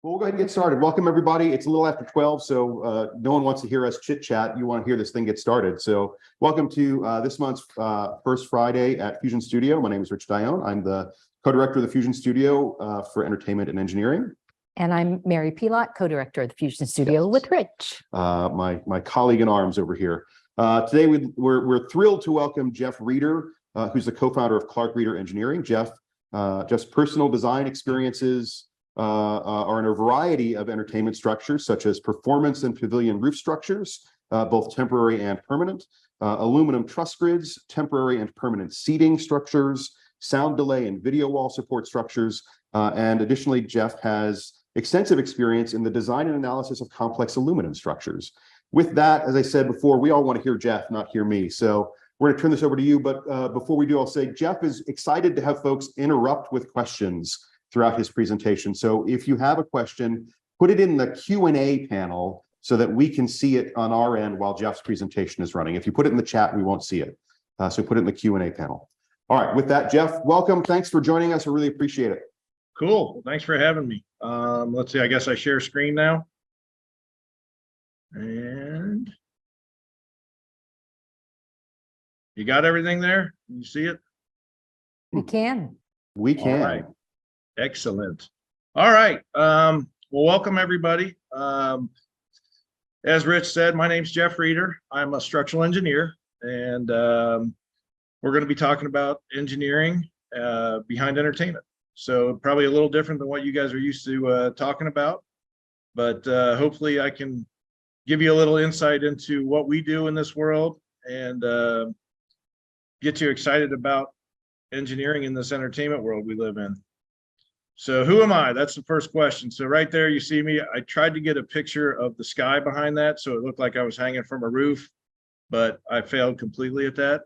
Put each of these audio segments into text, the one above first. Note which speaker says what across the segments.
Speaker 1: Well, we'll go ahead and get started. Welcome, everybody. It's a little after 12, so no one wants to hear us chit-chat. You want to hear this thing get started. So welcome to this month's first Friday at Fusion Studio. My name is Rich Dione. I'm the co-director of the Fusion Studio for Entertainment and Engineering.
Speaker 2: And I'm Mary Pilot, co-director of the Fusion Studio with Rich.
Speaker 1: My colleague in arms over here. Today, we're thrilled to welcome Jeff Reeder, who's the co-founder of Clark Reeder Engineering. Jeff's personal design experiences are in a variety of entertainment structures, such as performance and pavilion roof structures, both temporary and permanent, aluminum truss grids, temporary and permanent seating structures, sound delay and video wall support structures, and additionally, Jeff has extensive experience in the design and analysis of complex aluminum structures. With that, as I said before, we all want to hear Jeff, not hear me. So we're going to turn this over to you, but before we do, I'll say Jeff is excited to have folks interrupt with questions throughout his presentation. So if you have a question, put it in the Q&A panel so that we can see it on our end while Jeff's presentation is running. If you put it in the chat, we won't see it. So put it in the Q&A panel. All right, with that, Jeff, welcome. Thanks for joining us. I really appreciate it.
Speaker 3: Cool. Well, thanks for having me. Let's see, I guess I share screen now. And you got everything there? Can you see it?
Speaker 2: We can.
Speaker 1: We can.
Speaker 3: All right. Excellent. All right. Well, welcome everybody. As Rich said, my name's Jeff Reeder. I'm a structural engineer, and we're going to be talking about engineering behind entertainment. So probably a little different than what you guys are used to talking about, but hopefully I can give you a little insight into what we do in this world and get you excited about engineering in this entertainment world we live in. So who am I? That's the first question. So right there, you see me. I tried to get a picture of the sky behind that, so it looked like I was hanging from a roof, but I failed completely at that.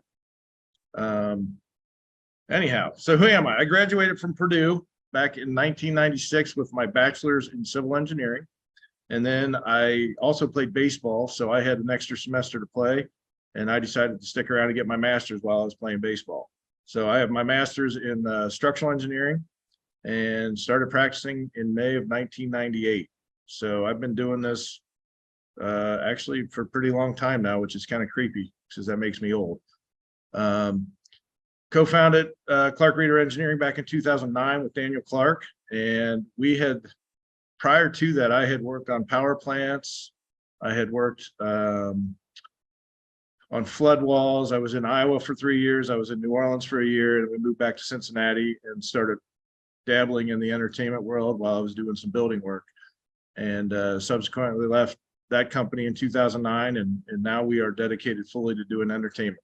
Speaker 3: Anyhow, so who am I? I graduated from Purdue back in 1996 with my bachelor's in civil engineering. And then I also played baseball, so I had an extra semester to play, and I decided to stick around and get my master's while I was playing baseball. So I have my master's in structural engineering and started practicing in May of 1998. So I've been doing this actually for a pretty long time now, which is kind of creepy because that makes me old. Co-founded Clark Reeder Engineering back in 2009 with Daniel Clark, and we had, prior to that, I had worked on power plants. I had worked on flood walls. I was in Iowa for 3 years. I was in New Orleans for a year, and we moved back to Cincinnati and started dabbling in the entertainment world while I was doing some building work, and subsequently left that company in 2009, and now we are dedicated fully to doing entertainment.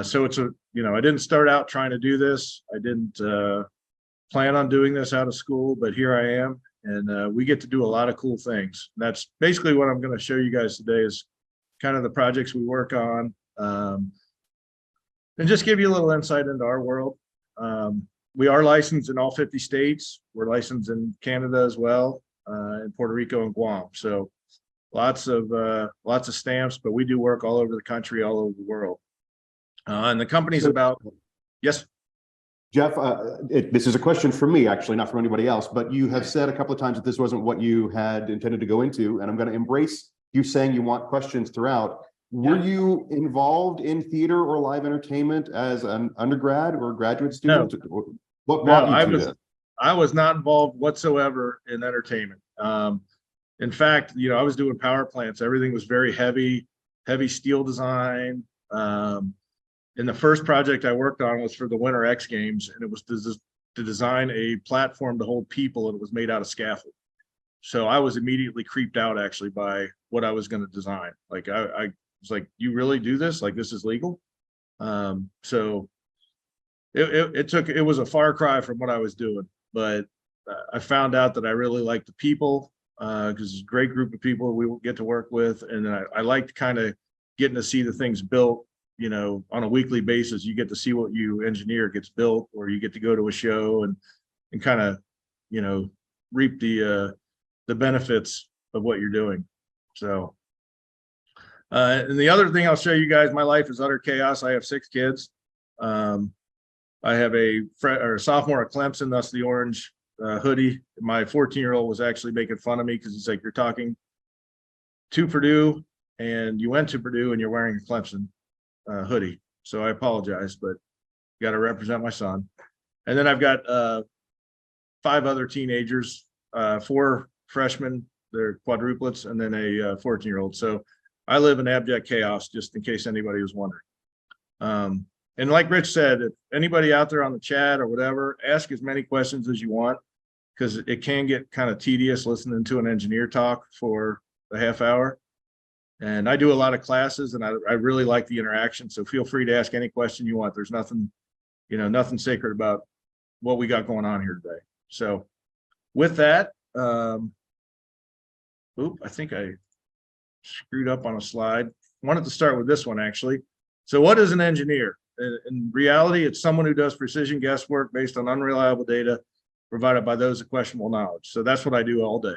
Speaker 3: So it's I didn't start out trying to do this. I didn't plan on doing this out of school, but here I am, and we get to do a lot of cool things. That's basically what I'm going to show you guys today, is kind of the projects we work on, and just give you a little insight into our world. We are licensed in all 50 states. We're licensed in Canada as well, in Puerto Rico and Guam. So lots of stamps, but we do work all over the country, all over the world. And the company's about, yes.
Speaker 1: Jeff, this is a question for me, actually, not from anybody else, but you have said a couple of times that this wasn't what you had intended to go into, and I'm going to embrace you saying you want questions throughout. Were you involved in theater or live entertainment as an undergrad or graduate student?
Speaker 3: No.
Speaker 1: What brought you to this?
Speaker 3: I was not involved whatsoever in entertainment. In fact, I was doing power plants. Everything was very heavy steel design. And the first project I worked on was for the Winter X Games, and it was to design a platform to hold people, and it was made out of scaffold. So I was immediately creeped out, actually, by what I was going to design. Like I was like, "You really do this? Like, this is legal?" So it was a far cry from what I was doing, but I found out that I really liked the people, because it's a great group of people we get to work with, and I liked kind of getting to see the things built. On a weekly basis, you get to see what you engineer gets built, or you get to go to a show and kind of, reap the benefits of what you're doing. So, and the other thing I'll show you guys, my life is utter chaos. I have 6 kids. I have a sophomore at Clemson, thus the orange hoodie. My 14-year-old was actually making fun of me because he's like, you're talking to Purdue and you went to Purdue and you're wearing a Clemson hoodie. So I apologize, but got to represent my son. And then I've got 5 other teenagers, 4 freshmen, they're quadruplets, and then a 14-year-old. So I live in abject chaos, just in case anybody was wondering. And like Rich said, if anybody out there on the chat or whatever, ask as many questions as you want, because it can get kind of tedious listening to an engineer talk for a half hour. And I do a lot of classes, and I really like the interaction. So feel free to ask any question you want. There's nothing, nothing sacred about what we got going on here today. So with that, I think I screwed up on a slide. Wanted to start with this one, actually. So what is an engineer? In reality, it's someone who does precision guesswork based on unreliable data provided by those with questionable knowledge. So that's what I do all day.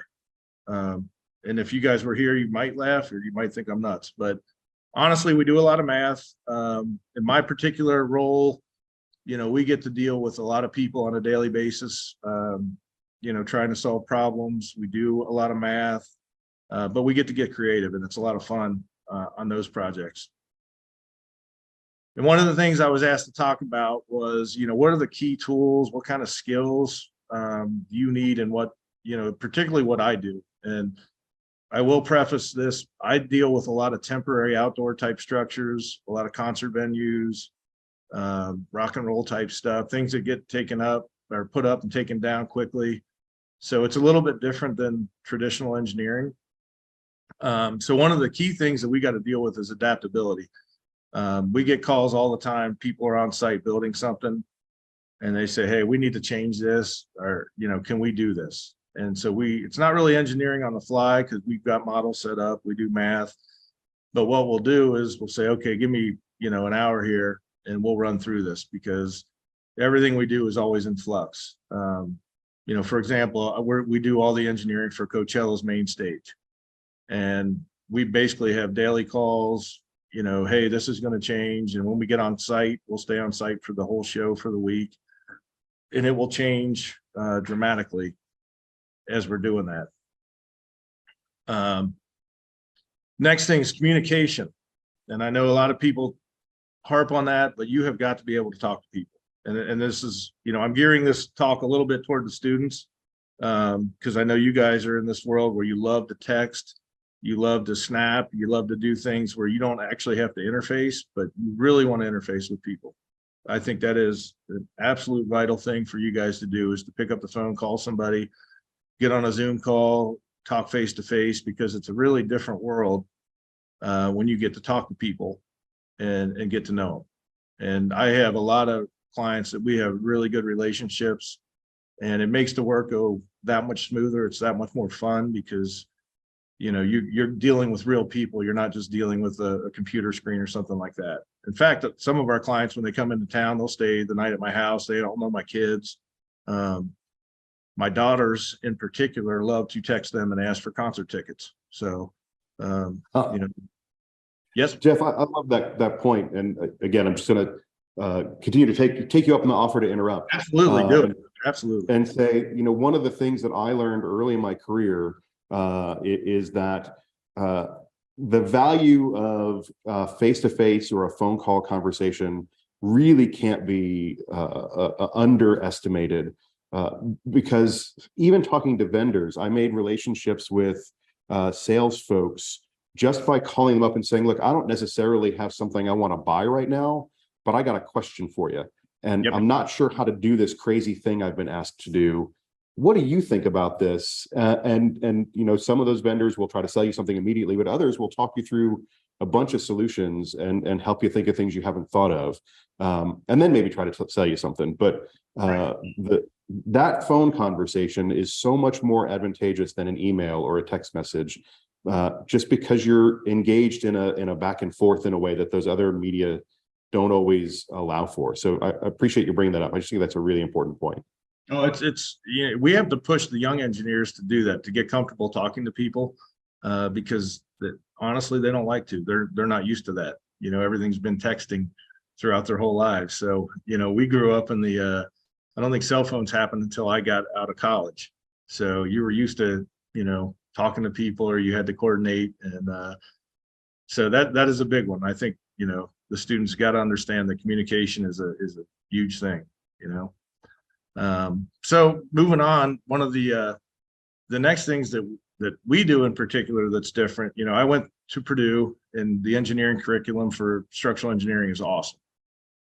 Speaker 3: And if you guys were here, you might laugh or you might think I'm nuts. But honestly, we do a lot of math. In my particular role, we get to deal with a lot of people on a daily basis, trying to solve problems. We do a lot of math, but we get to get creative, and it's a lot of fun on those projects. And one of the things I was asked to talk about was, what are the key tools? What kind of skills you need, and what, particularly what I do. And I will preface this, I deal with a lot of temporary outdoor type structures, a lot of concert venues, rock and roll type stuff, things that get taken up or put up and taken down quickly. So it's a little bit different than traditional engineering. So one of the key things that we got to deal with is adaptability. We get calls all the time. People are on site building something and they say, hey, we need to change this, or, can we do this? And so it's not really engineering on the fly, because we've got models set up, we do math. But what we'll do is we'll say, okay, give me, an hour here and we'll run through this, because everything we do is always in flux. For example, we do all the engineering for Coachella's main stage. And we basically have daily calls, hey, this is going to change. And when we get on site, we'll stay on site for the whole show for the week. And it will change dramatically as we're doing that. Next thing is communication. And I know a lot of people harp on that, but you have got to be able to talk to people. And this is, I'm gearing this talk a little bit toward the students, because I know you guys are in this world where you love to text, you love to snap, you love to do things where you don't actually have to interface, but you really want to interface with people. I think that is an absolute vital thing for you guys to do, is to pick up the phone, call somebody, get on a Zoom call, talk face to face, because it's a really different world when you get to talk to people and get to know them. And I have a lot of clients that we have really good relationships, and it makes the work go that much smoother. It's that much more fun, because you're dealing with real people. You're not just dealing with a computer screen or something like that. In fact, some of our clients, when they come into town, they'll stay the night at my house. They don't know my kids. My daughters in particular love to text them and ask for concert tickets. So, yes,
Speaker 1: Jeff, I love that point. And again, I'm just going to continue to take you up on the offer to interrupt.
Speaker 3: Absolutely, do it. Absolutely.
Speaker 1: And say, one of the things that I learned early in my career is that the value of face-to-face or a phone call conversation really can't be underestimated. Because even talking to vendors, I made relationships with sales folks just by calling them up and saying, look, I don't necessarily have something I want to buy right now, but I got a question for you. And
Speaker 3: Yep.
Speaker 1: I'm not sure how to do this crazy thing I've been asked to do. What do you think about this? And some of those vendors will try to sell you something immediately, but others will talk you through a bunch of solutions and help you think of things you haven't thought of, and then maybe try to sell you something. But that phone conversation is so much more advantageous than an email or a text message, just because you're engaged in a back and forth in a way that those other media don't always allow for. So I appreciate you bringing that up. I just think that's a really important point.
Speaker 3: Oh, we have to push the young engineers to do that, to get comfortable talking to people, because honestly, they don't like to. They're not used to that. Everything's been texting throughout their whole lives. So, we grew up in the I don't think cell phones happened until I got out of college. So you were used to, talking to people, or you had to coordinate. And so that is a big one. I think, the students got to understand that communication is a huge thing, So moving on, one of the next things that we do in particular that's different, I went to Purdue, and the engineering curriculum for structural engineering is awesome.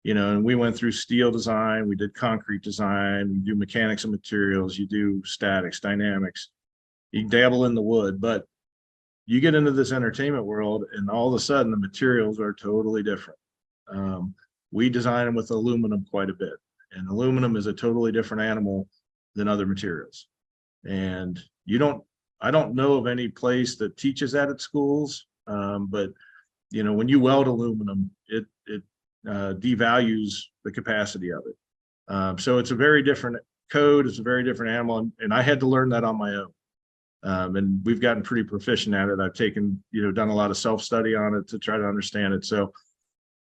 Speaker 3: And we went through steel design, we did concrete design, we do mechanics and materials, you do statics, dynamics, you dabble in the wood, but you get into this entertainment world and all of a sudden the materials are totally different. We design them with aluminum quite a bit, and aluminum is a totally different animal than other materials. And I don't know of any place that teaches that at schools, but when you weld aluminum, it devalues the capacity of it. So it's a very different code, it's a very different animal, and I had to learn that on my own. And we've gotten pretty proficient at it. I've taken, done a lot of self-study on it to try to understand it. So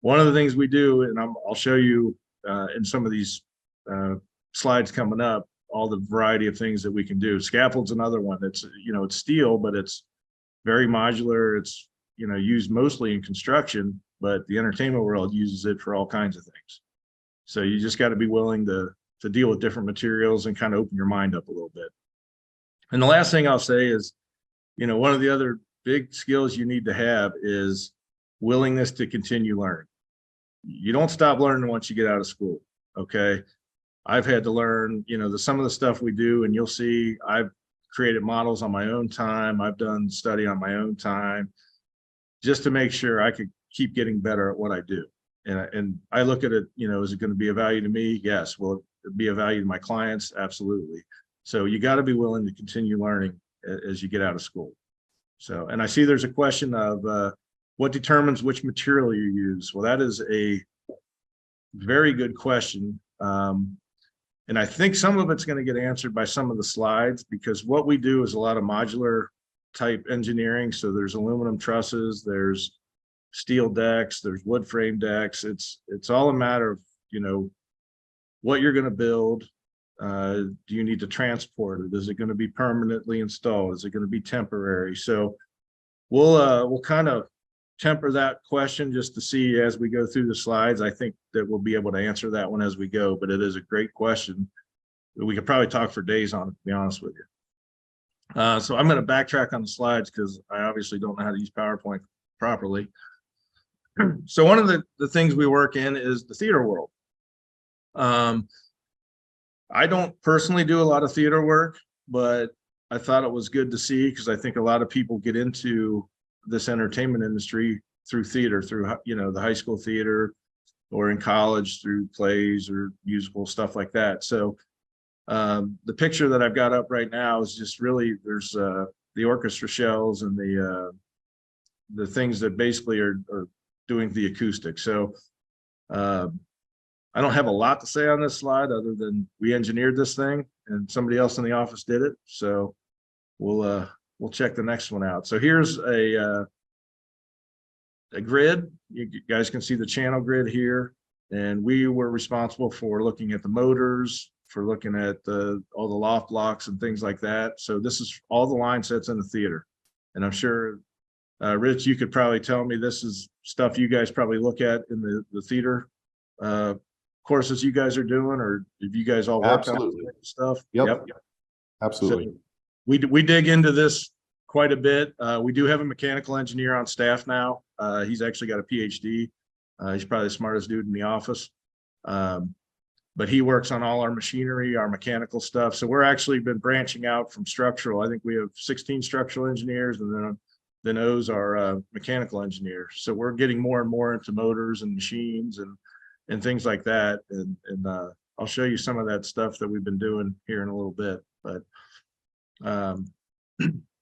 Speaker 3: one of the things we do, and I'll show you in some of these slides coming up, all the variety of things that we can do. Scaffold's another one. It's, it's steel, but it's very modular. It's, used mostly in construction, but the entertainment world uses it for all kinds of things. So you just got to be willing to deal with different materials and kind of open your mind up a little bit. And the last thing I'll say is, one of the other big skills you need to have is willingness to continue learning. You don't stop learning once you get out of school. Okay. I've had to learn, some of the stuff we do, and you'll see I've created models on my own time. I've done study on my own time just to make sure I could keep getting better at what I do. And I look at it, is it going to be a value to me? Yes. Will it be a value to my clients? Absolutely. So you got to be willing to continue learning as you get out of school. So, and I see there's a question of what determines which material you use. Well, that is a very good question. And I think some of it's going to get answered by some of the slides, because what we do is a lot of modular type engineering. So there's aluminum trusses, there's steel decks, there's wood frame decks. It's all a matter of, what you're going to build. Do you need to transport it? Is it going to be permanently installed? Is it going to be temporary? So we'll kind of temper that question just to see as we go through the slides. I think that we'll be able to answer that one as we go, but it is a great question. We could probably talk for days on it, to be honest with you. So I'm going to backtrack on the slides because I obviously don't know how to use PowerPoint properly. So one of the things we work in is the theater world. I don't personally do a lot of theater work, but I thought it was good to see, because I think a lot of people get into this entertainment industry through theater, through, the high school theater, or in college through plays or musical stuff like that. So the picture that I've got up right now is just really, there's the orchestra shells and the things that basically are doing the acoustics. So I don't have a lot to say on this slide other than we engineered this thing and somebody else in the office did it. So we'll check the next one out. So here's a grid. You guys can see the channel grid here, and we were responsible for looking at the motors, for looking at all the loft blocks and things like that. So this is all the line sets in the theater, and I'm sure Rich, you could probably tell me this is stuff you guys probably look at in the theater courses you guys are doing, or if you guys all work on stuff.
Speaker 1: Yep. Absolutely.
Speaker 3: So we dig into this quite a bit. We do have a mechanical engineer on staff now. He's actually got a PhD. He's probably the smartest dude in the office. But he works on all our machinery, our mechanical stuff. So we're actually been branching out from structural. I think we have 16 structural engineers, and then O's our mechanical engineers. So we're getting more and more into motors and machines and things like that. And I'll show you some of that stuff that we've been doing here in a little bit. But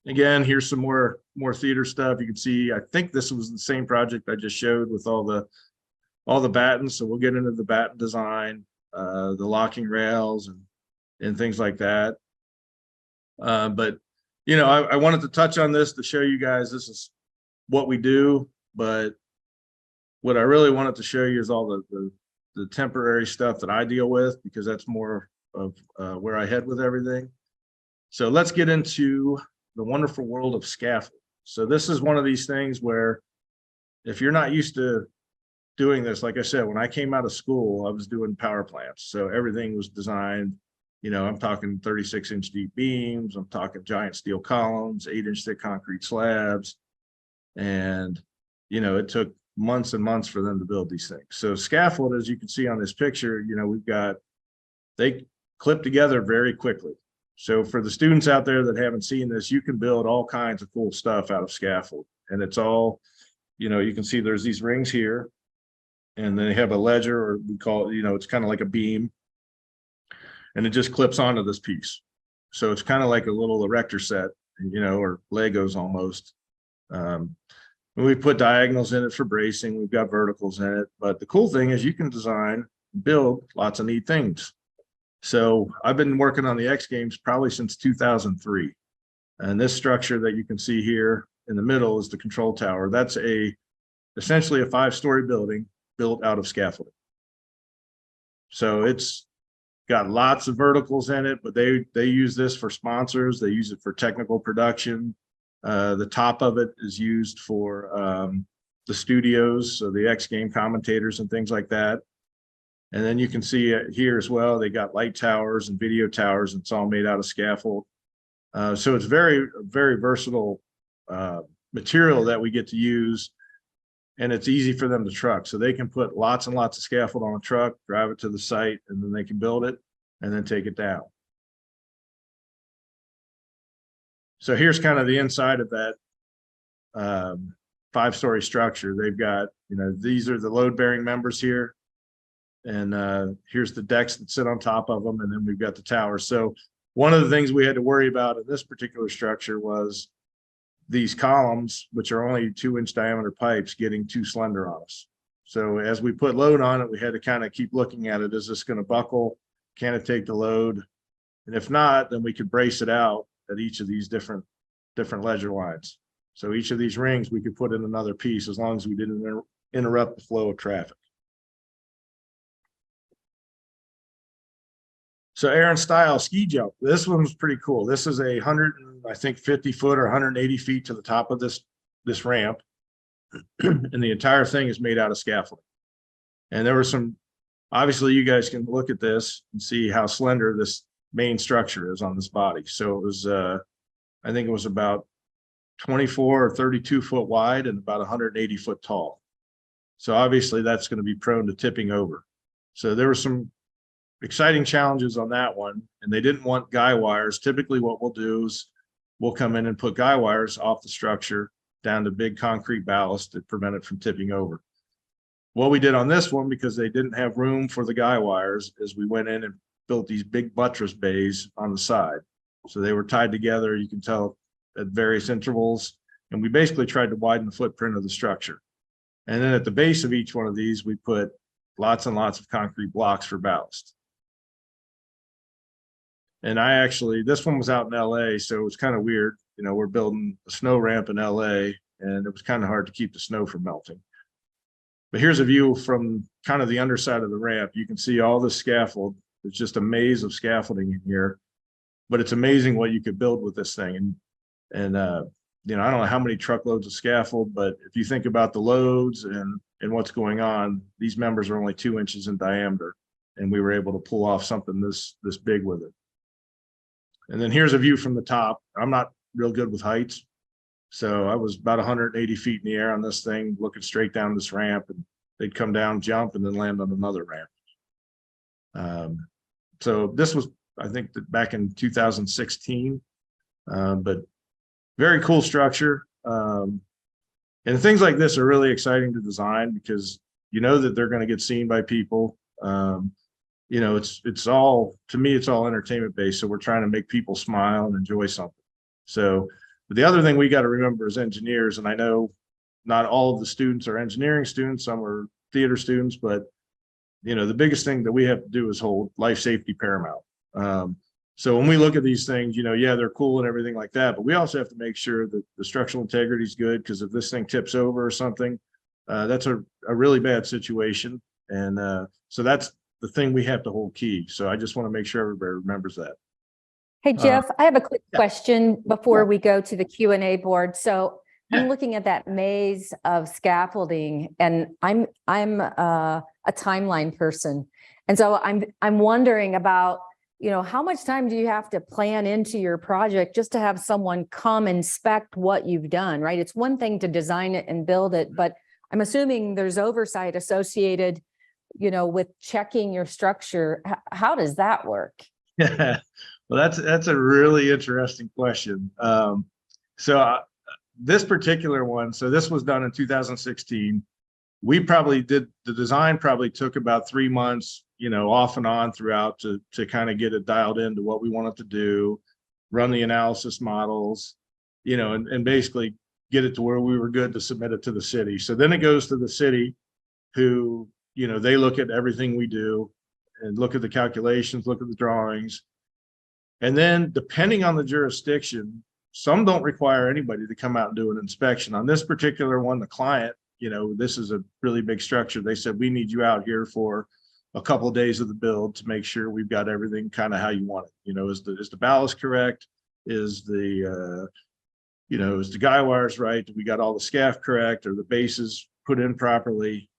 Speaker 3: again, here's some more theater stuff. You can see, I think this was the same project I just showed with all the battens. So we'll get into the batten design, the locking rails and things like that. But I wanted to touch on this to show you guys this is what we do, but what I really wanted to show you is all the the temporary stuff that I deal with, because that's more of where I head with everything. So let's get into the wonderful world of scaffold. So this is one of these things where if you're not used to doing this, like I said, when I came out of school, I was doing power plants. So everything was designed, you know, I'm talking 36-inch deep beams, I'm talking giant steel columns, 8-inch thick concrete slabs. And, you know, it took months and months for them to build these things. So scaffold, as you can see on this picture, you know, they clip together very quickly. So for the students out there that haven't seen this, you can build all kinds of cool stuff out of scaffold. And it's all, you know, you can see there's these rings here, and then they have a ledger, or we call it, you know, it's kind of like a beam, and it just clips onto this piece. So it's kind of like a little erector set, you know, or Legos almost. We put diagonals in it for bracing. We've got verticals in it. But the cool thing is you can design, build lots of neat things. So I've been working on the X Games probably since 2003. And this structure that you can see here in the middle is the control tower. That's essentially a 5-story building built out of scaffolding. So it's got lots of verticals in it, but they use this for sponsors. They use it for technical production. The top of it is used for the studios, so the X Game commentators and things like that. And then you can see here as well, they got light towers and video towers, and it's all made out of scaffold. So it's very, very versatile material that we get to use, and it's easy for them to truck. So they can put lots and lots of scaffold on a truck, drive it to the site, and then they can build it and then take it down. So here's kind of the inside of that 5-story structure. They've got, you know, these are the load-bearing members here. And here's the decks that sit on top of them. And then we've got the towers. So one of the things we had to worry about in this particular structure was these columns, which are only 2-inch diameter pipes, getting too slender on us. So as we put load on it, we had to kind of keep looking at it. Is this going to buckle? Can it take the load? And if not, then we could brace it out at each of these different ledger lines. So each of these rings, we could put in another piece as long as we didn't interrupt the flow of traffic. So Aaron Style ski jump. This one was pretty cool. This is a 150 foot or 180 feet to the top of this ramp. And the entire thing is made out of scaffolding. And there were some, obviously you guys can look at this and see how slender this main structure is on this body. So it was, I think it was about 24 or 32 foot wide and about 180 foot tall. So obviously that's going to be prone to tipping over. So there were some exciting challenges on that one, and they didn't want guy wires. Typically what we'll do is we'll come in and put guy wires off the structure down to big concrete ballast to prevent it from tipping over. What we did on this one, because they didn't have room for the guy wires, is we went in and built these big buttress bays on the side. So they were tied together, you can tell, at various intervals, and we basically tried to widen the footprint of the structure. And then at the base of each one of these, we put lots and lots of concrete blocks for ballast. And I actually, this one was out in LA, so it was kind of weird. You know, we're building a snow ramp in LA, and it was kind of hard to keep the snow from melting. But here's a view from kind of the underside of the ramp. You can see all the scaffold. It's just a maze of scaffolding in here, but it's amazing what you could build with this thing. And you know, I don't know how many truckloads of scaffold, but if you think about the loads and what's going on, these members are only 2 inches in diameter, and we were able to pull off something this big with it. And then here's a view from the top. I'm not real good with heights, so I was about 180 feet in the air on this thing, looking straight down this ramp, and they'd come down, jump, and then land on another ramp. So this was, I think, back in 2016, but very cool structure. And things like this are really exciting to design because you know that they're going to get seen by people. You know, it's all, to me, it's all entertainment based. So we're trying to make people smile and enjoy something. So the other thing we got to remember as engineers, and I know not all of the students are engineering students, some are theater students, but you know, the biggest thing that we have to do is hold life safety paramount. So when we look at these things, you know, yeah, they're cool and everything like that, but we also have to make sure that the structural integrity is good, because if this thing tips over or something, that's a really bad situation. And so that's the thing we have to hold key. So I just want to make sure everybody remembers that.
Speaker 2: Hey, Jeff, I have a quick
Speaker 3: yeah.
Speaker 2: question before we go to the Q&A board. So
Speaker 3: Yeah.
Speaker 2: I'm looking at that maze of scaffolding, and I'm a timeline person. And so I'm wondering about, how much time do you have to plan into your project just to have someone come inspect what you've done, right? It's one thing to design it and build it, but I'm assuming there's oversight associated, with checking your structure. How does that work?
Speaker 3: Yeah. Well, that's a really interesting question. This particular one, so this was done in 2016. We probably did, the design probably took about 3 months, off and on throughout to kind of get it dialed into what we wanted to do, run the analysis models, and basically get it to where we were good to submit it to the city. So then it goes to the city who, they look at everything we do and look at the calculations, look at the drawings. And then depending on the jurisdiction, some don't require anybody to come out and do an inspection. On this particular one, the client, this is a really big structure. They said, we need you out here for a couple of days of the build to make sure we've got everything kind of how you want it. Is the ballast correct? Is the guy wires right? Do we got all the scaff correct? Or the bases put in properly?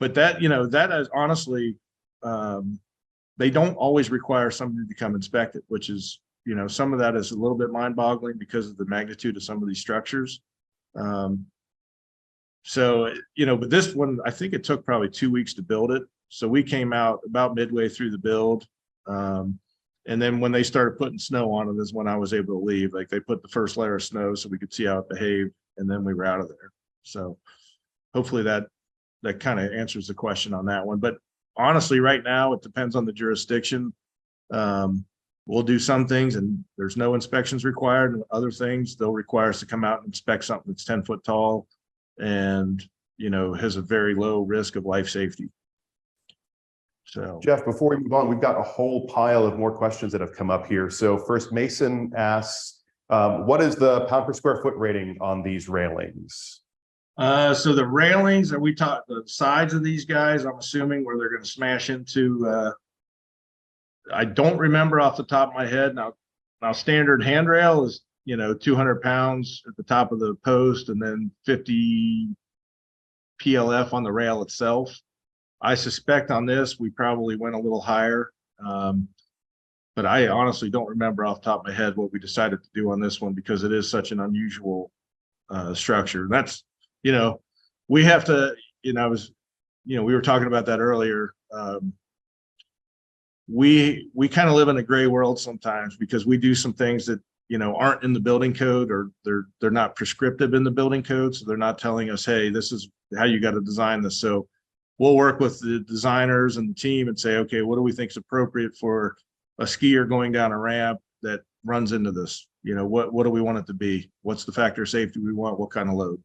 Speaker 3: But that, that is honestly, they don't always require somebody to come inspect it, which is, some of that is a little bit mind-boggling because of the magnitude of some of these structures. But this one, I think it took probably 2 weeks to build it. So we came out about midway through the build. And then when they started putting snow on it is when I was able to leave. Like they put the first layer of snow so we could see how it behaved, and then we were out of there. So hopefully that kind of answers the question on that one. But honestly, right now, it depends on the jurisdiction. We'll do some things and there's no inspections required, and other things they'll require us to come out and inspect something that's 10 foot tall and, has a very low risk of life safety. So
Speaker 1: Jeff, before we move on, we've got a whole pile of more questions that have come up here. So first, Mason asks, what is the pound per square foot rating on these railings?
Speaker 3: So the railings that we taught, the sides of these guys, I'm assuming where they're going to smash into, I don't remember off the top of my head. Now standard handrail is, 200 pounds at the top of the post and then 50 PLF on the rail itself. I suspect on this, we probably went a little higher. But I honestly don't remember off the top of my head what we decided to do on this one because it is such an unusual structure. That's, we have to, we were talking about that earlier. We kind of live in a gray world sometimes because we do some things that, aren't in the building code, or they're not prescriptive in the building code. So they're not telling us, hey, this is how you got to design this. So we'll work with the designers and the team and say, okay, what do we think is appropriate for a skier going down a ramp that runs into this? What do we want it to be? What's the factor of safety we want? What kind of load?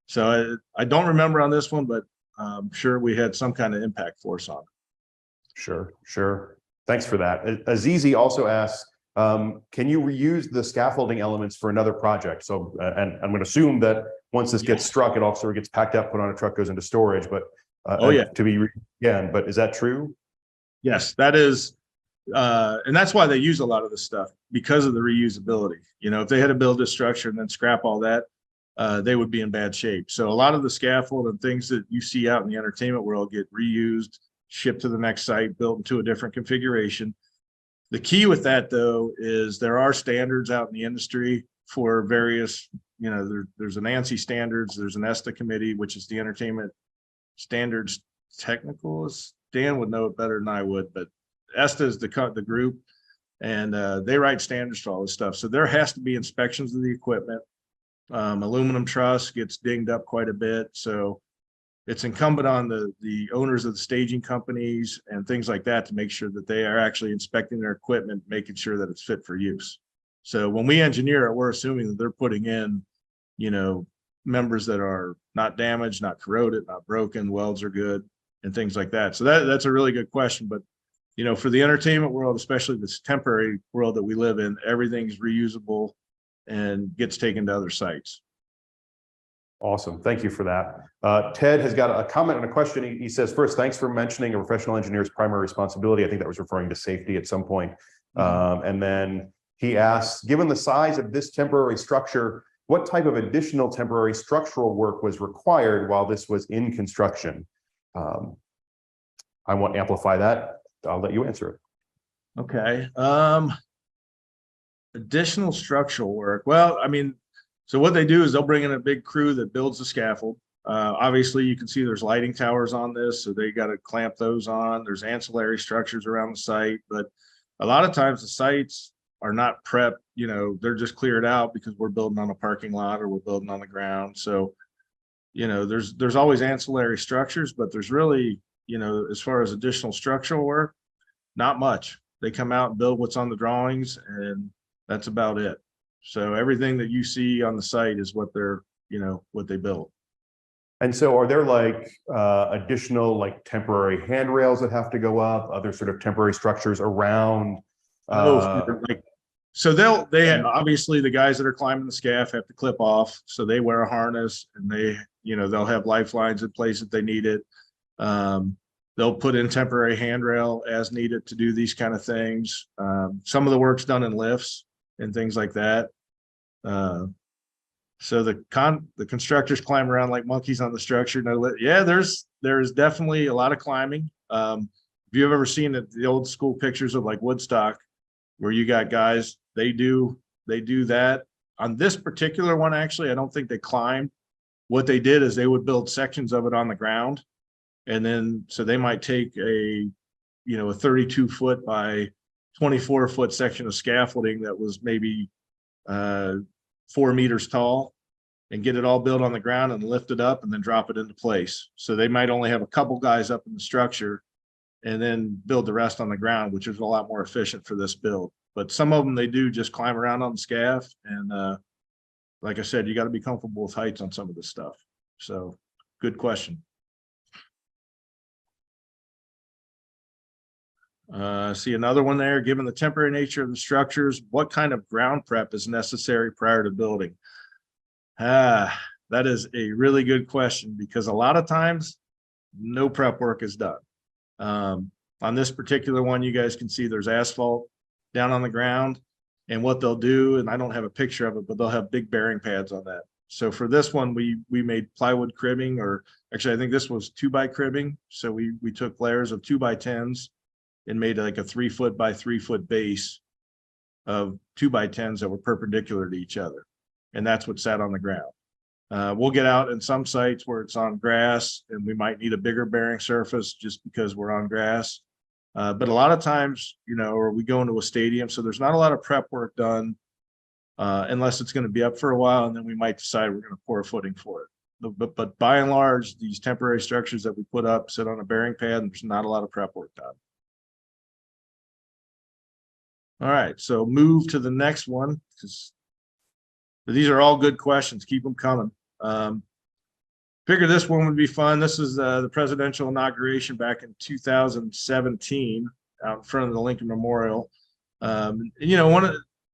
Speaker 3: So I don't remember on this one, but I'm sure we had some kind of impact force on it.
Speaker 1: Sure. Thanks for that. Azizi also asks, can you reuse the scaffolding elements for another project? So, and I'm going to assume that once this gets struck, it also gets packed up, put on a truck, goes into storage, but to be again, but is that true?
Speaker 3: Yes, that is. And that's why they use a lot of this stuff, because of the reusability. If they had to build this structure and then scrap all that, they would be in bad shape. So a lot of the scaffold and things that you see out in the entertainment world get reused, shipped to the next site, built into a different configuration. The key with that, though, is there are standards out in the industry for various, there's an ANSI standards, there's an ESTA committee, which is the entertainment standards technicals. Dan would know it better than I would, but ESTA is the group, and they write standards for all this stuff. So there has to be inspections of the equipment. Aluminum truss gets dinged up quite a bit. So it's incumbent on the owners of the staging companies and things like that to make sure that they are actually inspecting their equipment, making sure that it's fit for use. So when we engineer it, we're assuming that they're putting in, members that are not damaged, not corroded, not broken, welds are good, and things like that. So that's a really good question. But, for the entertainment world, especially this temporary world that we live in, everything's reusable and gets taken to other sites.
Speaker 1: Awesome. Thank you for that. Ted has got a comment and a question. He says, first, thanks for mentioning a professional engineer's primary responsibility. I think that was referring to safety at some point. And then he asks, given the size of this temporary structure, what type of additional temporary structural work was required while this was in construction? I want to amplify that. I'll let you answer it.
Speaker 3: Okay. Additional structural work. Well, I mean, so what they do is they'll bring in a big crew that builds the scaffold. Obviously, you can see there's lighting towers on this, so they got to clamp those on. There's ancillary structures around the site, but a lot of times the sites are not prepped. You know, they're just cleared out because we're building on a parking lot or we're building on the ground. So, you know, there's always ancillary structures, but there's really, you know, as far as additional structural work, not much. They come out and build what's on the drawings, and that's about it. So everything that you see on the site is what they're, you know, what they built.
Speaker 1: And so are there like additional like temporary handrails that have to go up, other sort of temporary structures around?
Speaker 3: So they have, obviously the guys that are climbing the scaff have to clip off. So they wear a harness, and they, you know, they'll have lifelines in place if they need it. They'll put in temporary handrail as needed to do these kind of things. Some of the work's done in lifts and things like that. So the constructors climb around like monkeys on the structure. Yeah, there's definitely a lot of climbing. If you've ever seen the old school pictures of like Woodstock, where you got guys, they do that. On this particular one, actually, I don't think they climbed. What they did is they would build sections of it on the ground. And then, so they might take a 32-foot by 24-foot section of scaffolding that was maybe 4 meters tall, and get it all built on the ground and lift it up and then drop it into place. So they might only have a couple guys up in the structure and then build the rest on the ground, which is a lot more efficient for this build. But some of them, they do just climb around on the scaff. And like I said, you got to be comfortable with heights on some of this stuff. So good question. See another one there. Given the temporary nature of the structures, what kind of ground prep is necessary prior to building? That is a really good question, because a lot of times no prep work is done. On this particular one, you guys can see there's asphalt down on the ground, and what they'll do, and I don't have a picture of it, but they'll have big bearing pads on that. So for this one, we made plywood cribbing, or actually I think this was 2x cribbing. So we took layers of 2x10s and made like a 3-foot by 3-foot base of 2x10s that were perpendicular to each other. And that's what sat on the ground. We'll get out in some sites where it's on grass and we might need a bigger bearing surface just because we're on grass. But a lot of times, or we go into a stadium, so there's not a lot of prep work done unless it's going to be up for a while, and then we might decide we're going to pour a footing for it. But by and large, these temporary structures that we put up sit on a bearing pad, and there's not a lot of prep work done. All right, so move to the next one, because these are all good questions. Keep them coming. Figure this one would be fun. This is the presidential inauguration back in 2017 out in front of the Lincoln Memorial.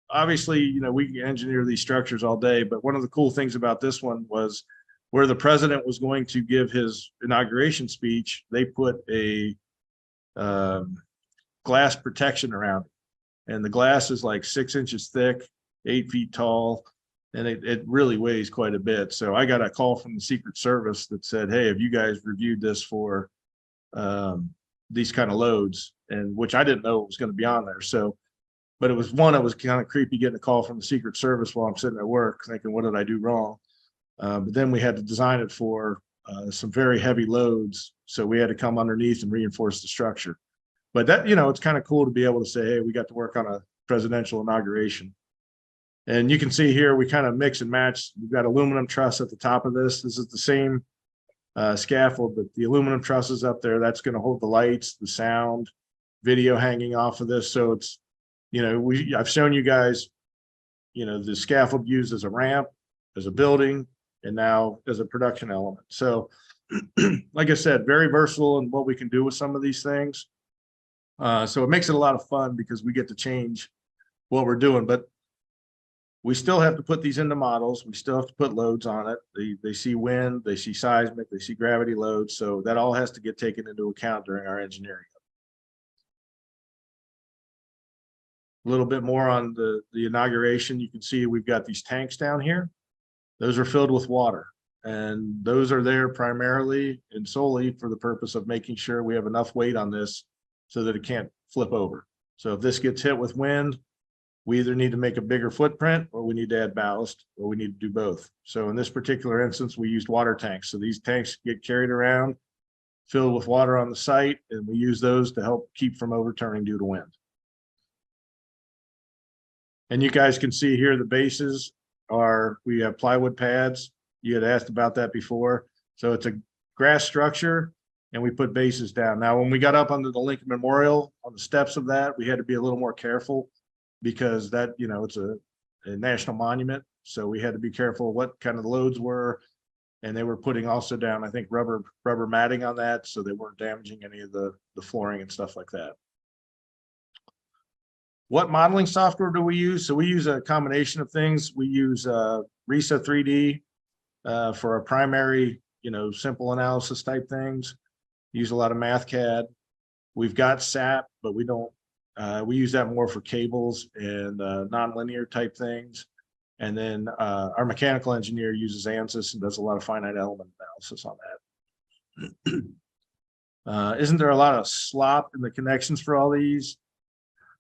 Speaker 3: Obviously, we engineer these structures all day, but one of the cool things about this one was where the president was going to give his inauguration speech, they put a glass protection around it. And the glass is like 6 inches thick, 8 feet tall, and it really weighs quite a bit. So I got a call from the Secret Service that said, hey, have you guys reviewed this for these kind of loads? And which I didn't know it was going to be on there. So, but it was kind of creepy getting a call from the Secret Service while I'm sitting at work thinking, what did I do wrong? But then we had to design it for some very heavy loads. So we had to come underneath and reinforce the structure. But that, it's kind of cool to be able to say, hey, we got to work on a presidential inauguration. And you can see here, we kind of mix and match. We've got aluminum truss at the top of this. This is the same scaffold, but the aluminum truss is up there. That's going to hold the lights, the sound, video hanging off of this. So it's, I've shown you guys, the scaffold used as a ramp, as a building, and now as a production element. So like I said, very versatile in what we can do with some of these things. So it makes it a lot of fun because we get to change what we're doing. But we still have to put these into models. We still have to put loads on it. They see wind, they see seismic, they see gravity loads. So that all has to get taken into account during our engineering. A little bit more on the inauguration. You can see we've got these tanks down here. Those are filled with water. And those are there primarily and solely for the purpose of making sure we have enough weight on this so that it can't flip over. So if this gets hit with wind, we either need to make a bigger footprint or we need to add ballast or we need to do both. So in this particular instance, we used water tanks. So these tanks get carried around, filled with water on the site, and we use those to help keep from overturning due to wind. And you guys can see here the bases are, we have plywood pads. You had asked about that before. So it's a grass structure and we put bases down. Now, when we got up under the Lincoln Memorial on the steps of that, we had to be a little more careful because that, you know, it's a national monument. So we had to be careful what kind of loads were. And they were putting also down, I think, rubber matting on that. So they weren't damaging any of the flooring and stuff like that. What modeling software do we use? So we use a combination of things. We use RISA 3D for our primary, you know, simple analysis type things. Use a lot of MathCAD. We've got SAP, but we don't. We use that more for cables and nonlinear type things. And then our mechanical engineer uses ANSYS and does a lot of finite element analysis on that. Isn't there a lot of slop in the connections for all these?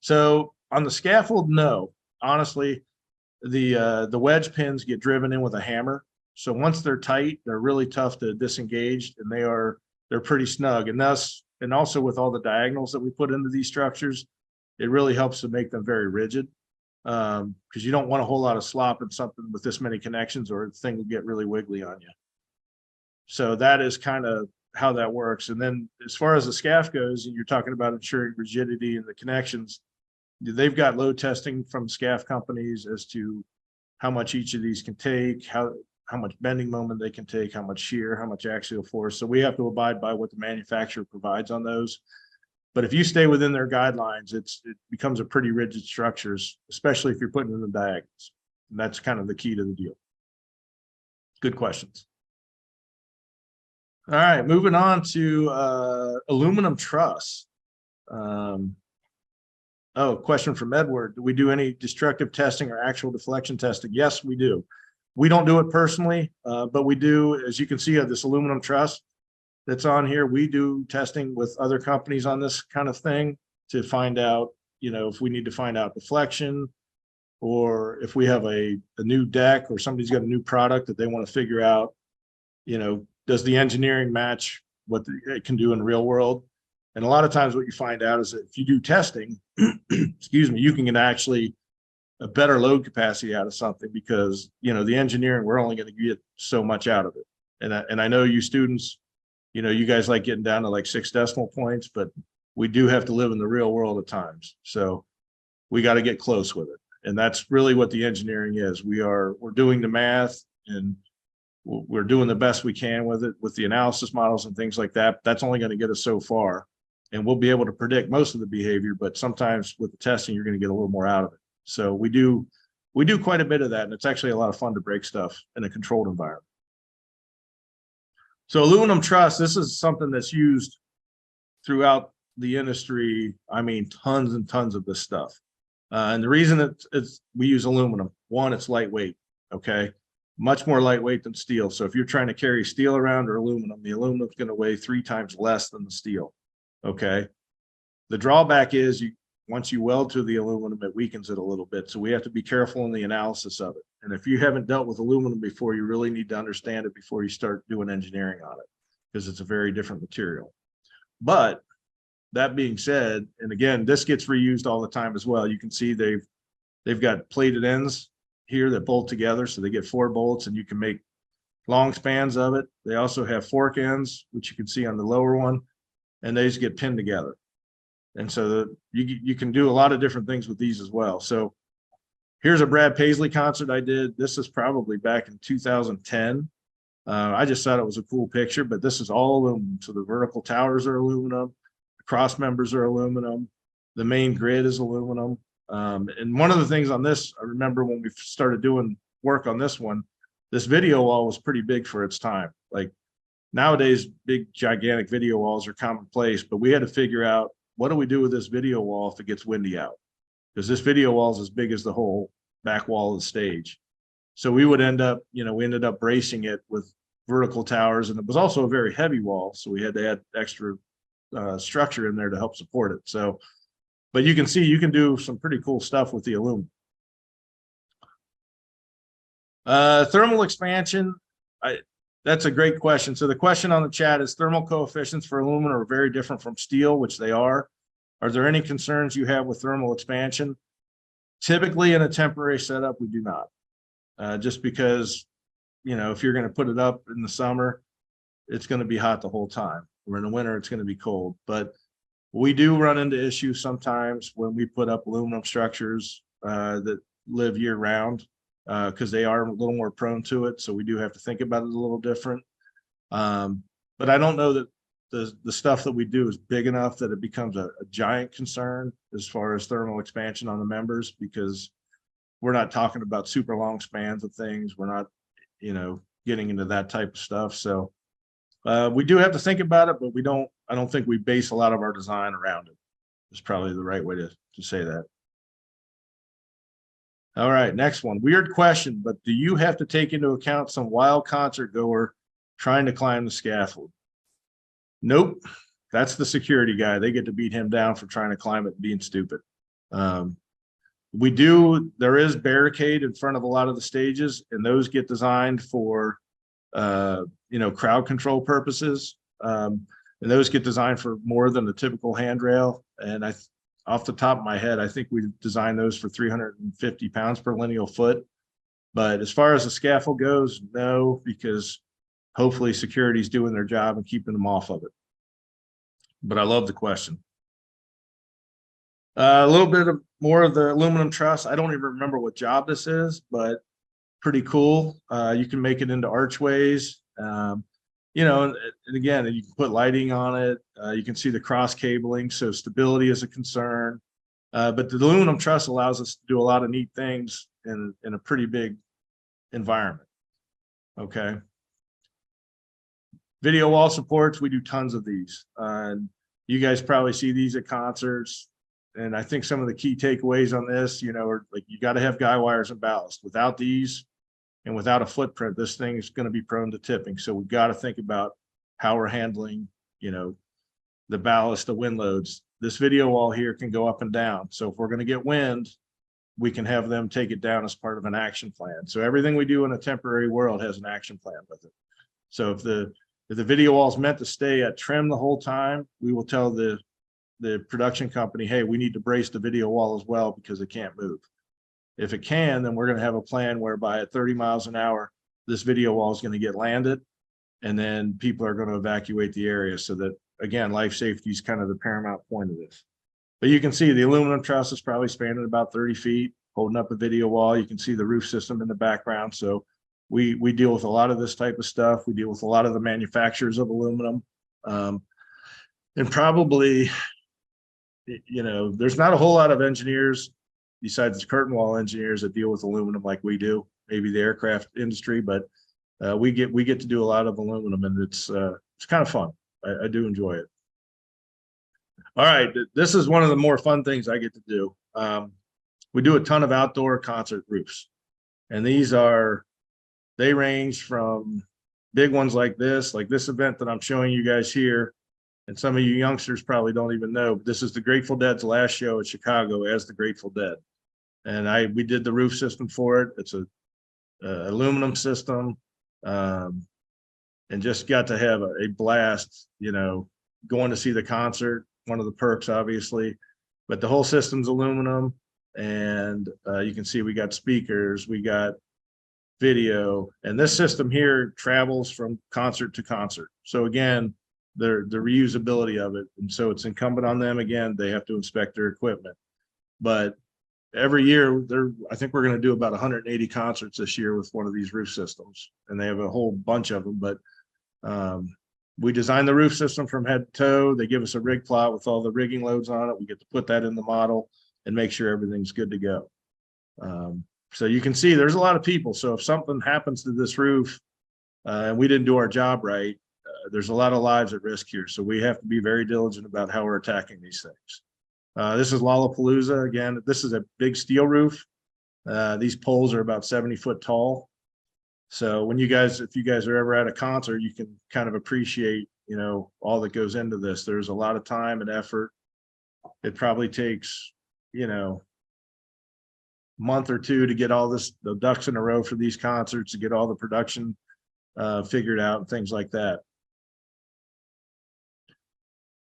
Speaker 3: So on the scaffold, no. Honestly, the wedge pins get driven in with a hammer. So once they're tight, they're really tough to disengage, and they're pretty snug. And thus, and also with all the diagonals that we put into these structures, it really helps to make them very rigid. Because you don't want a whole lot of slop in something with this many connections, or the thing will get really wiggly on you. So that is kind of how that works. And then as far as the scaff goes, and you're talking about ensuring rigidity in the connections, they've got load testing from scaff companies as to how much each of these can take, how much bending moment they can take, how much shear, how much axial force. So we have to abide by what the manufacturer provides on those. But if you stay within their guidelines, it becomes a pretty rigid structures, especially if you're putting in the diagonals. And that's kind of the key to the deal. Good questions. All right, moving on to aluminum truss. Oh, question from Edward. Do we do any destructive testing or actual deflection testing? Yes, we do. We don't do it personally, but we do, as you can see, this aluminum truss that's on here. We do testing with other companies on this kind of thing to find out, you know, if we need to find out deflection, or if we have a new deck or somebody's got a new product that they want to figure out, you know, does the engineering match what it can do in real world? And a lot of times what you find out is that if you do testing, excuse me, you can get actually a better load capacity out of something because, you know, the engineering, we're only going to get so much out of it. And I know you students, you know, you guys like getting down to like 6 decimal points, but we do have to live in the real world at times. So we got to get close with it. And that's really what the engineering is. We're doing the math and we're doing the best we can with it, with the analysis models and things like that. That's only going to get us so far. And we'll be able to predict most of the behavior, but sometimes with the testing, you're going to get a little more out of it. So we do quite a bit of that. And it's actually a lot of fun to break stuff in a controlled environment. So aluminum truss, this is something that's used throughout the industry. I mean, tons and tons of this stuff. And the reason we use aluminum, one, it's lightweight, okay? Much more lightweight than steel. So if you're trying to carry steel around or aluminum, the aluminum is going to weigh 3 times less than the steel, okay? The drawback is once you weld to the aluminum, it weakens it a little bit. So we have to be careful in the analysis of it. And if you haven't dealt with aluminum before, you really need to understand it before you start doing engineering on it, because it's a very different material. But that being said, and again, this gets reused all the time as well. You can see they've got plated ends here that bolt together. So they get 4 bolts and you can make long spans of it. They also have fork ends, which you can see on the lower one, and they just get pinned together. And so you can do a lot of different things with these as well. So here's a Brad Paisley concert I did. This is probably back in 2010. I just thought it was a cool picture, but this is all aluminum. So the vertical towers are aluminum, the cross members are aluminum, the main grid is aluminum. And one of the things on this, I remember when we started doing work on this one, this video wall was pretty big for its time. Like nowadays, big gigantic video walls are commonplace, but we had to figure out, what do we do with this video wall if it gets windy out? Because this video wall is as big as the whole back wall of the stage. So we would end up, we ended up bracing it with vertical towers, and it was also a very heavy wall. So we had to add extra structure in there to help support it. So, but you can see, you can do some pretty cool stuff with the aluminum. Thermal expansion, that's a great question. So the question on the chat is, thermal coefficients for aluminum are very different from steel, which they are. Are there any concerns you have with thermal expansion? Typically in a temporary setup, we do not. Just because, if you're going to put it up in the summer, it's going to be hot the whole time. Or in the winter, it's going to be cold. But we do run into issues sometimes when we put up aluminum structures that live year round, because they are a little more prone to it. So we do have to think about it a little different. But I don't know that the stuff that we do is big enough that it becomes a giant concern as far as thermal expansion on the members, because we're not talking about super long spans of things. We're not, getting into that type of stuff. So we do have to think about it, but I don't think we base a lot of our design around it. It's probably the right way to say that. All right, next one. Weird question, but do you have to take into account some wild concert goer trying to climb the scaffold? Nope. That's the security guy. They get to beat him down for trying to climb it and being stupid. There is barricade in front of a lot of the stages, and those get designed for, crowd control purposes. And those get designed for more than the typical handrail. And off the top of my head, I think we designed those for 350 pounds per lineal foot. But as far as the scaffold goes, no, because hopefully security's doing their job and keeping them off of it. But I love the question. A little bit more of the aluminum truss. I don't even remember what job this is, but pretty cool. You can make it into archways. And again, you can put lighting on it. You can see the cross cabling, so stability is a concern. But the aluminum truss allows us to do a lot of neat things in a pretty big environment. Okay. Video wall supports, we do tons of these. And you guys probably see these at concerts. And I think some of the key takeaways on this, are like, you got to have guy wires and ballast. Without these and without a footprint, this thing is going to be prone to tipping. So we've got to think about how we're handling, the ballast, the wind loads. This video wall here can go up and down. So if we're going to get wind, we can have them take it down as part of an action plan. So everything we do in a temporary world has an action plan with it. So if the video wall is meant to stay at trim the whole time, we will tell the production company, hey, we need to brace the video wall as well because it can't move. If it can, then we're going to have a plan whereby at 30 miles an hour, this video wall is going to get landed, and then people are going to evacuate the area, so that, again, life safety is kind of the paramount point of this. But you can see the aluminum truss is probably spanning about 30 feet, holding up a video wall. You can see the roof system in the background. So we deal with a lot of this type of stuff. We deal with a lot of the manufacturers of aluminum. And probably, there's not a whole lot of engineers besides the curtain wall engineers that deal with aluminum like we do, maybe the aircraft industry, but we get to do a lot of aluminum, and it's kind of fun. I do enjoy it. All right, this is one of the more fun things I get to do. We do a ton of outdoor concert roofs, and they range from big ones like this event that I'm showing you guys here. And some of you youngsters probably don't even know, but this is the Grateful Dead's last show at Chicago as the Grateful Dead. And we did the roof system for it. It's a aluminum system, and just got to have a blast, going to see the concert, one of the perks, obviously, but the whole system's aluminum. And you can see we got speakers, we got video, and this system here travels from concert to concert. So again, the reusability of it. And so it's incumbent on them. Again, they have to inspect their equipment. But every year, I think we're going to do about 180 concerts this year with one of these roof systems. And they have a whole bunch of them. But we designed the roof system from head to toe. They give us a rig plot with all the rigging loads on it. We get to put that in the model. and make sure everything's good to go. So you can see there's a lot of people. So if something happens to this roof and we didn't do our job right, there's a lot of lives at risk here. So we have to be very diligent about how we're attacking these things. This is Lollapalooza. Again, this is a big steel roof. These poles are about 70 foot tall. So when if you guys are ever at a concert, you can kind of appreciate, all that goes into this. There's a lot of time and effort. It probably takes, month or two to get all the ducks in a row for these concerts, to get all the production figured out and things like that.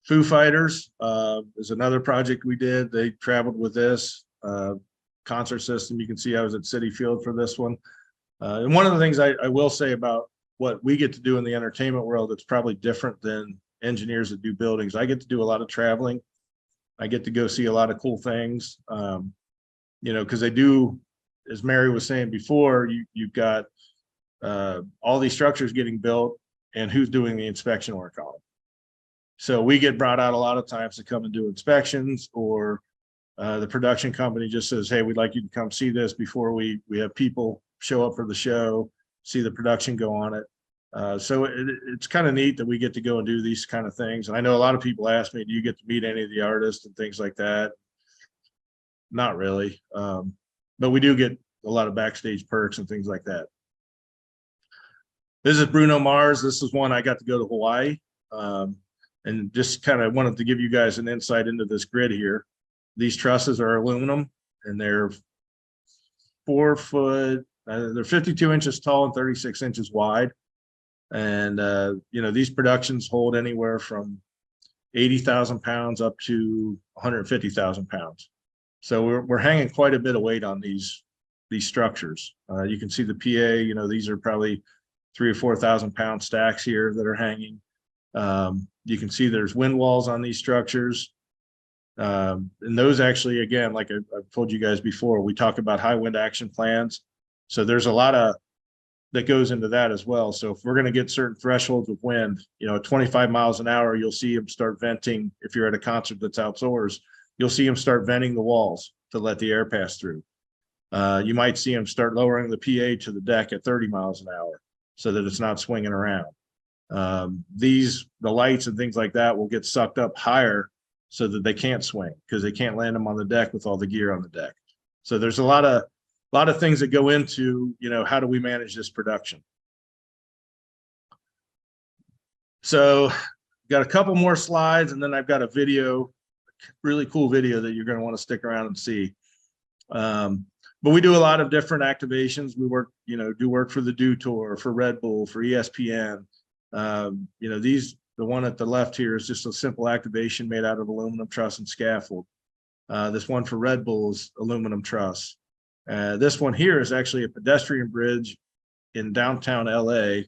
Speaker 3: Foo Fighters is another project we did. They traveled with this concert system. You can see I was at Citi Field for this one. And one of the things I will say about what we get to do in the entertainment world that's probably different than engineers that do buildings. I get to do a lot of traveling. I get to go see a lot of cool things. Because they do, as Mary was saying before, you've got all these structures getting built, and who's doing the inspection work on them. So we get brought out a lot of times to come and do inspections, or the production company just says, hey, we'd like you to come see this before we have people show up for the show, see the production go on it. So it's kind of neat that we get to go and do these kind of things. And I know a lot of people ask me, do you get to meet any of the artists and things like that? Not really, but we do get a lot of backstage perks and things like that. This is Bruno Mars. This is one I got to go to Hawaii, and just kind of wanted to give you guys an insight into this grid here. These trusses are aluminum, and they're 4 foot. They're 52 inches tall and 36 inches wide. And these productions hold anywhere from 80,000 pounds up to 150,000 pounds. So we're hanging quite a bit of weight on these structures. You can see the PA, these are probably 3,000 or 4,000 pound stacks here that are hanging. You can see there's wind walls on these structures. And those actually, again, like I've told you guys before, we talk about high wind action plans. So there's a lot of that goes into that as well. So if we're going to get certain thresholds of wind, 25 miles an hour, you'll see them start venting. If you're at a concert that's outdoors, you'll see them start venting the walls to let the air pass through. You might see them start lowering the PA to the deck at 30 miles an hour so that it's not swinging around. The lights and things like that will get sucked up higher so that they can't swing, because they can't land them on the deck with all the gear on the deck. So there's a lot of things that go into, how do we manage this production? So got a couple more slides, and then I've got a video, really cool video that you're going to want to stick around and see. But we do a lot of different activations. We work, do work for the Dew Tour, for Red Bull, for ESPN. The one at the left here is just a simple activation made out of aluminum truss and scaffold. This one for Red Bull is aluminum truss. This one here is actually a pedestrian bridge in downtown LA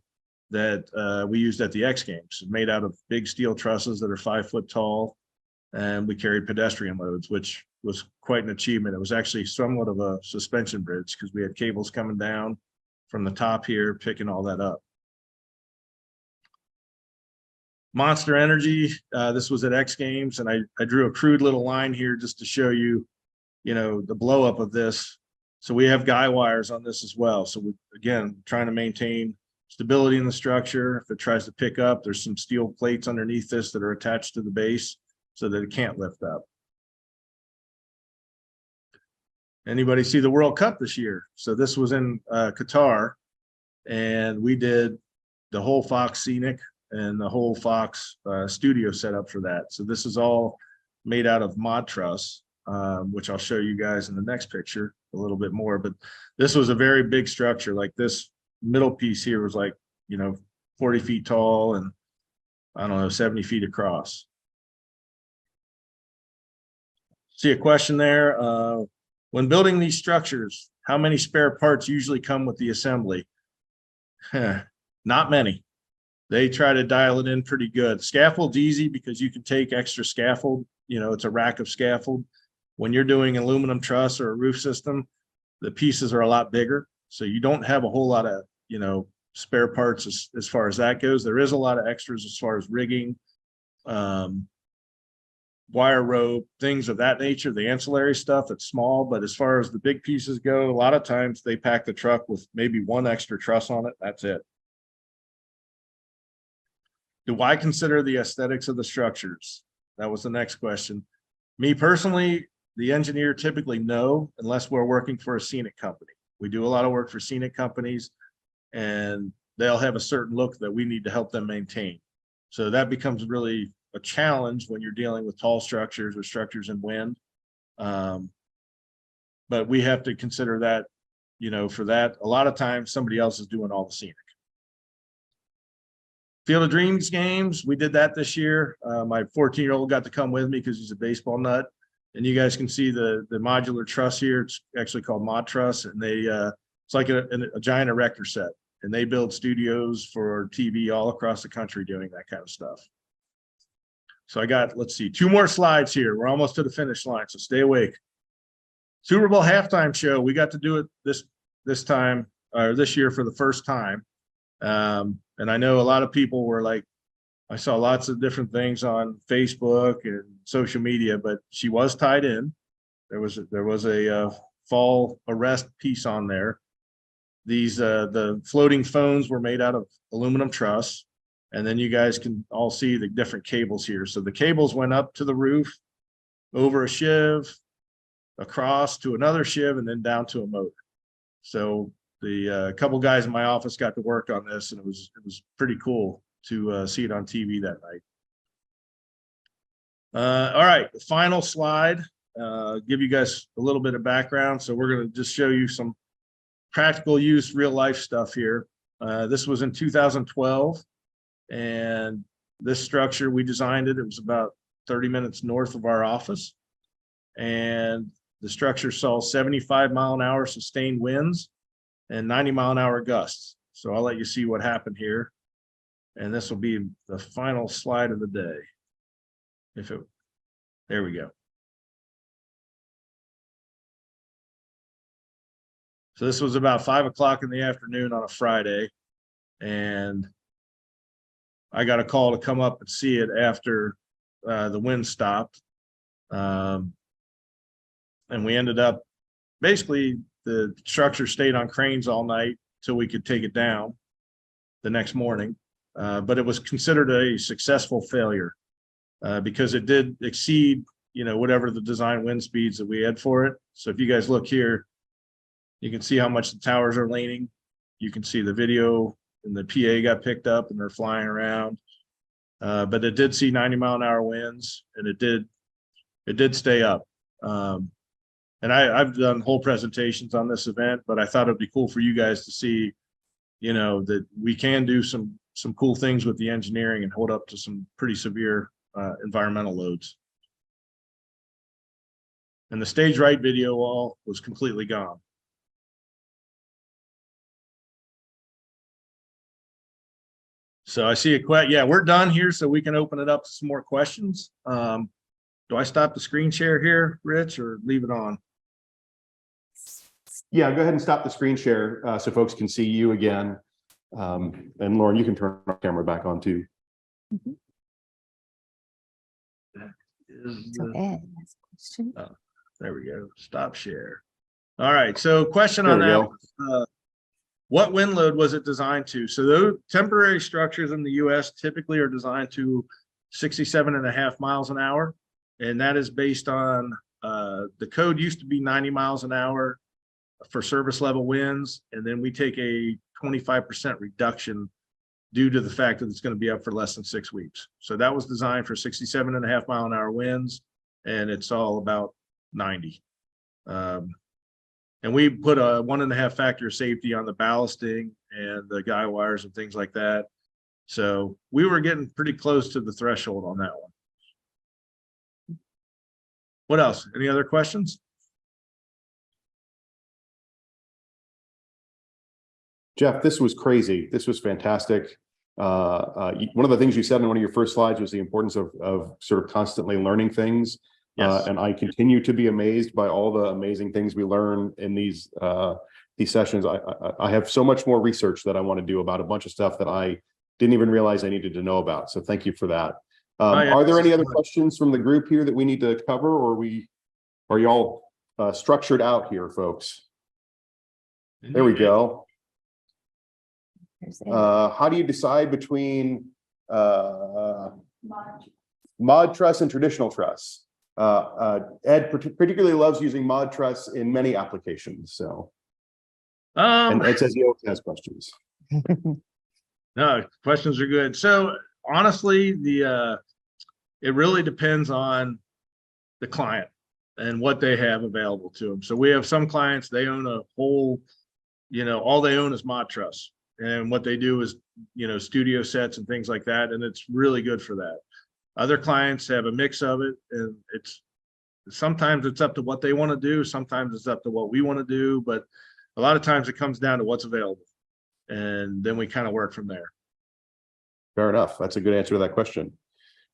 Speaker 3: that we used at the X Games. It's made out of big steel trusses that are 5 foot tall, and we carried pedestrian loads, which was quite an achievement. It was actually somewhat of a suspension bridge because we had cables coming down from the top here, picking all that up. Monster Energy, this was at X Games, and I drew a crude little line here just to show you, the blow up of this. So we have guy wires on this as well. So we, again, trying to maintain stability in the structure. If it tries to pick up, there's some steel plates underneath this that are attached to the base so that it can't lift up. Anybody see the World Cup this year? So this was in Qatar, and we did the whole Fox Scenic and the whole Fox studio setup for that. So this is all made out of mod truss, which I'll show you guys in the next picture a little bit more. But this was a very big structure. Like this middle piece here was like, 40 feet tall and I don't know, 70 feet across. See a question there. When building these structures, how many spare parts usually come with the assembly? Not many. They try to dial it in pretty good. Scaffold's easy because you can take extra scaffold. It's a rack of scaffold. When you're doing aluminum truss or a roof system, the pieces are a lot bigger. So you don't have a whole lot of, spare parts as far as that goes. There is a lot of extras as far as rigging. wire rope, things of that nature, the ancillary stuff that's small. But as far as the big pieces go, a lot of times they pack the truck with maybe one extra truss on it. That's it. Do I consider the aesthetics of the structures? That was the next question. Me personally, the engineer typically no, unless we're working for a scenic company. We do a lot of work for scenic companies, and they'll have a certain look that we need to help them maintain. So that becomes really a challenge when you're dealing with tall structures or structures in wind. But we have to consider that, you know, for that, a lot of times somebody else is doing all the scenic. Field of Dreams games, we did that this year. My 14-year-old got to come with me because he's a baseball nut. And you guys can see the modular truss here. It's actually called Mod Truss, and they it's like a giant erector set. And they build studios for TV all across the country doing that kind of stuff. So I got, let's see, 2 more slides here. We're almost to the finish line, so stay awake. Super Bowl halftime show. We got to do it this time, or this year for the first time. And I know a lot of people were like, I saw lots of different things on Facebook and social media, but she was tied in. There was a fall arrest piece on there. These the floating phones were made out of aluminum truss, and then you guys can all see the different cables here. So the cables went up to the roof, over a shiv, across to another shiv, and then down to a motor. So the couple guys in my office got to work on this, and it was pretty cool to see it on TV that night. All right, the final slide, give you guys a little bit of background. So we're going to just show you some practical use, real life stuff here. This was in 2012, and this structure, we designed it. It was about 30 minutes north of our office, and the structure saw 75-mile-an-hour sustained winds and 90-mile-an-hour gusts. So I'll let you see what happened here. And this will be the final slide of the day. There we go. So this was about 5 o'clock in the afternoon on a Friday. And I got a call to come up and see it after the wind stopped. And we ended up, basically the structure stayed on cranes all night till we could take it down the next morning. But it was considered a successful failure because it did exceed, you know, whatever the design wind speeds that we had for it. So if you guys look here, you can see how much the towers are leaning. You can see the video, and the PA got picked up and they're flying around. But it did see 90-mile-an-hour winds, and it did stay up. And I've done whole presentations on this event, but I thought it'd be cool for you guys to see, you know, that we can do some cool things with the engineering and hold up to some pretty severe environmental loads. And the stage right video wall was completely gone. So I see a question. Yeah, we're done here, so we can open it up to some more questions. Do I stop the screen share here, Rich, or leave it on?
Speaker 1: Yeah, go ahead and stop the screen share so folks can see you again. And Lauren, you can turn our camera back on too.
Speaker 2: Mm-hmm.
Speaker 3: There we go. Stop share. All right. So question on that. What wind load was it designed to? So those temporary structures in the US typically are designed to 67.5 miles an hour. And that is based on the code used to be 90 miles an hour for service level winds. And then we take a 25% reduction due to the fact that it's going to be up for less than 6 weeks. So that was designed for 67.5 mile an hour winds, and it's all about 90. And we put a 1.5 factor of safety on the ballasting and the guy wires and things like that. So we were getting pretty close to the threshold on that one. What else? Any other questions?
Speaker 1: Jeff, this was crazy. This was fantastic. One of the things you said in one of your first slides was the importance of sort of constantly learning things. Yes. And I continue to be amazed by all the amazing things we learn in these sessions. I have so much more research that I want to do about a bunch of stuff that I didn't even realize I needed to know about. So thank you for that.
Speaker 3: Yeah,
Speaker 1: Are there
Speaker 3: this
Speaker 1: any
Speaker 3: is
Speaker 1: other
Speaker 3: fun.
Speaker 1: questions from the group here that we need to cover, or are y'all structured out here, folks? There we go.
Speaker 2: There's that.
Speaker 1: How do you decide between mod truss and traditional truss? Ed particularly loves using mod truss in many applications. So, and Ed says he always has questions.
Speaker 3: No, questions are good. So honestly, it really depends on the client and what they have available to them. So we have some clients, they own a whole, all they own is mod truss. And what they do is, studio sets and things like that. And it's really good for that. Other clients have a mix of it, and sometimes it's up to what they want to do. Sometimes it's up to what we want to do, but a lot of times it comes down to what's available. And then we kind of work from there.
Speaker 1: Fair enough. That's a good answer to that question.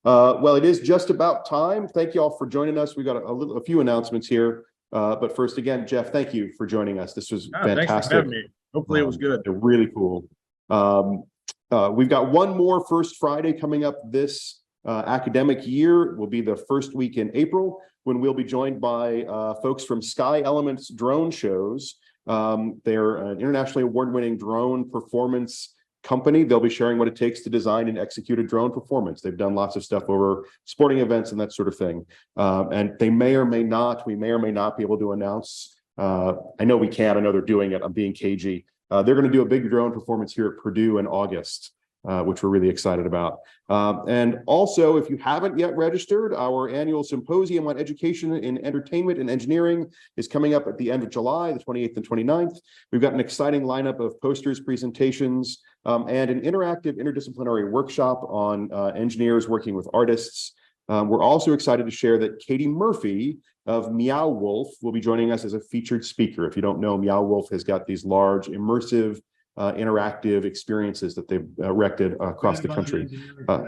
Speaker 1: Well, it is just about time. Thank you all for joining us. We've got a few announcements here. But first, again, Jeff, thank you for joining us. This was fantastic.
Speaker 3: Thanks for having me. Hopefully it was good.
Speaker 1: They're really cool. We've got one more First Friday coming up this academic year. It will be the first week in April, when we'll be joined by folks from Sky Elements Drone Shows. They're an internationally award-winning drone performance company. They'll be sharing what it takes to design and execute a drone performance. They've done lots of stuff over sporting events and that sort of thing. And we may or may not be able to announce. I know we can. I know they're doing it. I'm being cagey. They're going to do a big drone performance here at Purdue in August, which we're really excited about. And also, if you haven't yet registered, our annual symposium on education in entertainment and engineering is coming up at the end of July, the 28th and 29th. We've got an exciting lineup of posters, presentations, and an interactive interdisciplinary workshop on engineers working with artists. We're also excited to share that Katie Murphy of Meow Wolf will be joining us as a featured speaker. If you don't know, Meow Wolf has got these large, immersive, interactive experiences that they've erected across the country.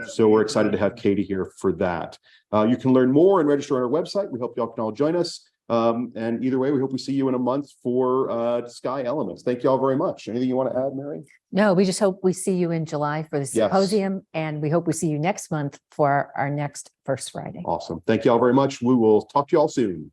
Speaker 1: So we're excited to have Katie here for that. You can learn more and register on our website. We hope y'all can all join us. And either way, we hope we see you in a month for Sky Elements. Thank you all very much. Anything you want to add, Mary?
Speaker 2: No, we just hope we see you in July for the
Speaker 1: Yes.
Speaker 2: symposium, and we hope we see you next month for our next First Friday.
Speaker 1: Awesome. Thank you all very much. We will talk to you all soon.